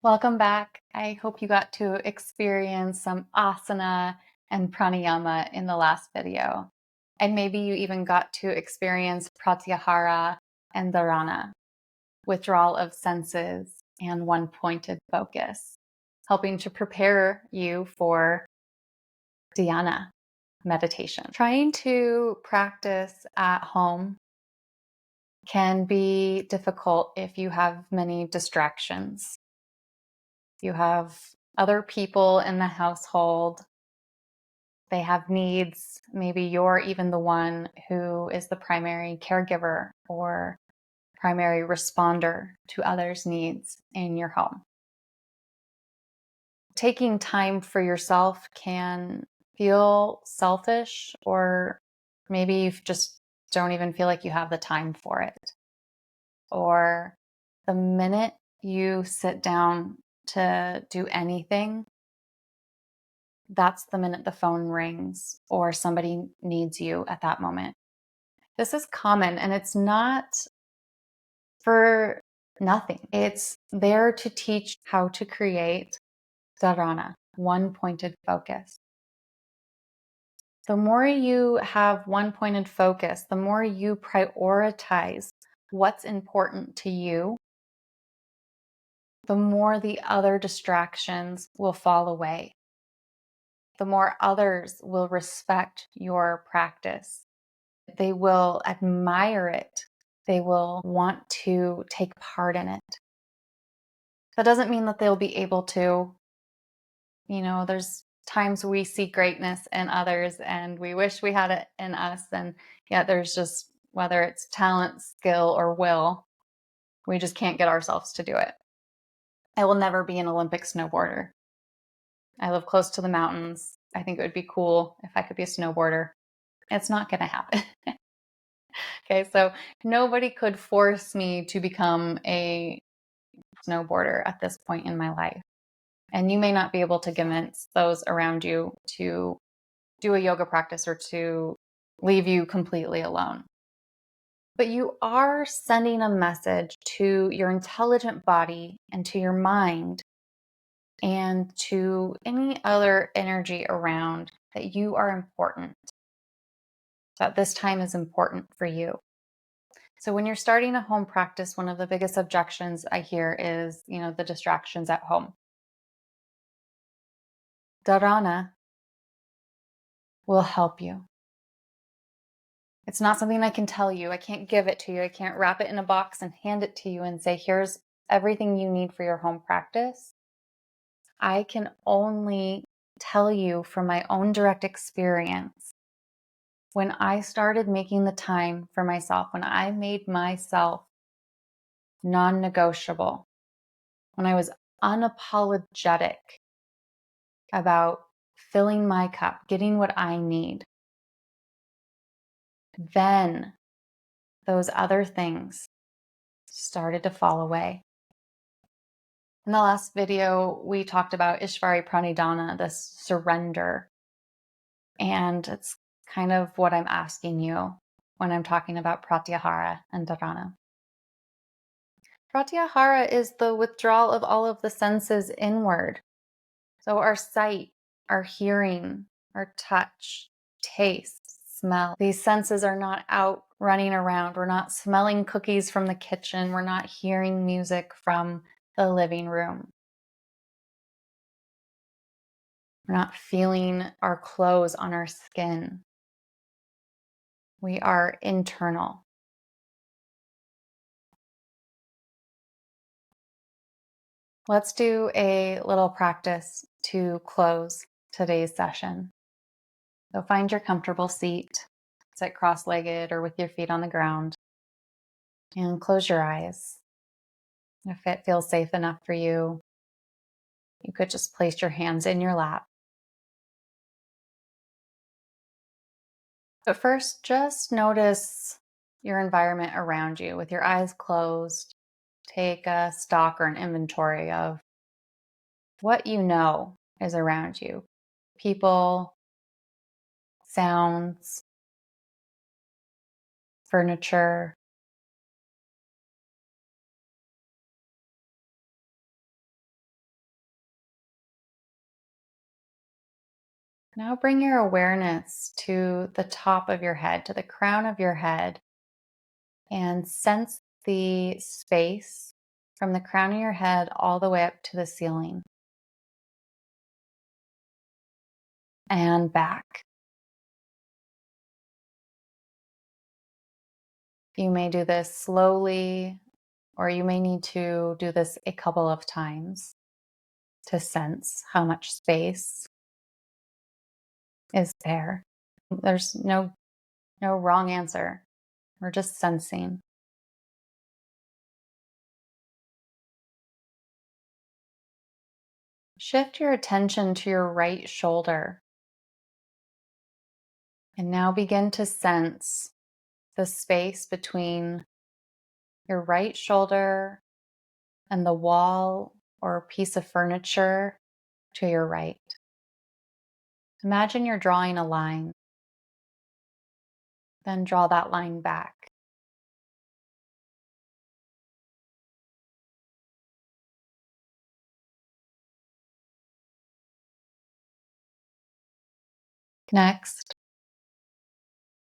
Welcome back. I hope you got to experience some asana and pranayama in the last video. And maybe you even got to experience pratyahara and dharana, withdrawal of senses and one-pointed focus, helping to prepare you for dhyana meditation. Trying to practice at home can be difficult if you have many distractions. You have other people in the household. They have needs. Maybe you're even the one who is the primary caregiver or primary responder to others' needs in your home. Taking time for yourself can feel selfish, or maybe you just don't even feel like you have the time for it. Or the minute you sit down to do anything, that's the minute the phone rings or somebody needs you at that moment. This is common, and it's not for nothing. It's there to teach how to create dharana, one-pointed focus. The more you have one-pointed focus, the more you prioritize what's important to you, the more the other distractions will fall away. The more others will respect your practice. They will admire it. They will want to take part in it. That doesn't mean that they'll be able to. There's times we see greatness in others and we wish we had it in us. And yet there's just, whether it's talent, skill, or will, we just can't get ourselves to do it. I will never be an Olympic snowboarder. I live close to the mountains. I think it would be cool if I could be a snowboarder. It's not going to happen. Okay, so nobody could force me to become a snowboarder at this point in my life. And you may not be able to convince those around you to do a yoga practice or to leave you completely alone. But you are sending a message to your intelligent body and to your mind and to any other energy around that you are important, that this time is important for you. So when you're starting a home practice, one of the biggest objections I hear is, the distractions at home. Dharana will help you. It's not something I can tell you. I can't give it to you. I can't wrap it in a box and hand it to you and say, here's everything you need for your home practice. I can only tell you from my own direct experience. When I started making the time for myself, when I made myself non-negotiable, when I was unapologetic about filling my cup, getting what I need, then those other things started to fall away. In the last video, we talked about Ishvari Pranidhana, this surrender. And it's kind of what I'm asking you when I'm talking about Pratyahara and Dharana. Pratyahara is the withdrawal of all of the senses inward. So our sight, our hearing, our touch, taste, smell. These senses are not out running around. We're not smelling cookies from the kitchen. We're not hearing music from the living room. We're not feeling our clothes on our skin. We are internal. Let's do a little practice to close today's session. So find your comfortable seat, sit cross-legged or with your feet on the ground, and close your eyes. If it feels safe enough for you, you could just place your hands in your lap. But first, just notice your environment around you with your eyes closed. Take a stock or an inventory of what you know is around you. People, sounds, furniture. Now bring your awareness to the top of your head, to the crown of your head, and sense the space from the crown of your head all the way up to the ceiling and back. You may do this slowly, or you may need to do this a couple of times to sense how much space is there. There's no wrong answer. We're just sensing. Shift your attention to your right shoulder and now begin to sense the space between your right shoulder and the wall or piece of furniture to your right. Imagine you're drawing a line, then draw that line back. Next,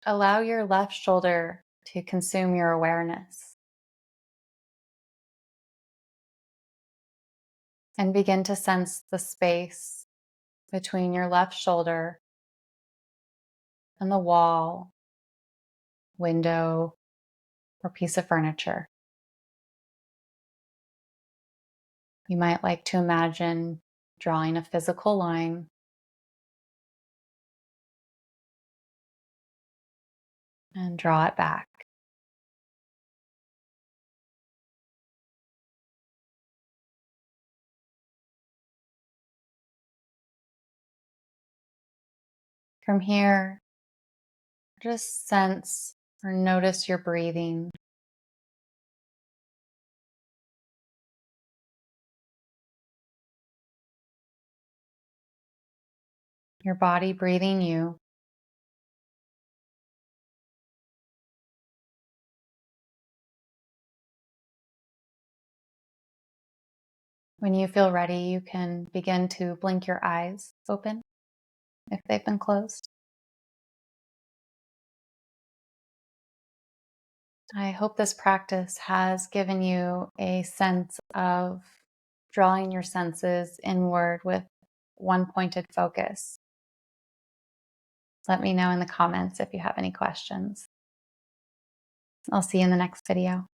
allow your left shoulder to consume your awareness and begin to sense the space between your left shoulder and the wall, window, or piece of furniture. You might like to imagine drawing a physical line and draw it back. From here, just sense or notice your breathing. Your body breathing you. When you feel ready, you can begin to blink your eyes open if they've been closed. I hope this practice has given you a sense of drawing your senses inward with one pointed focus. Let me know in the comments if you have any questions. I'll see you in the next video.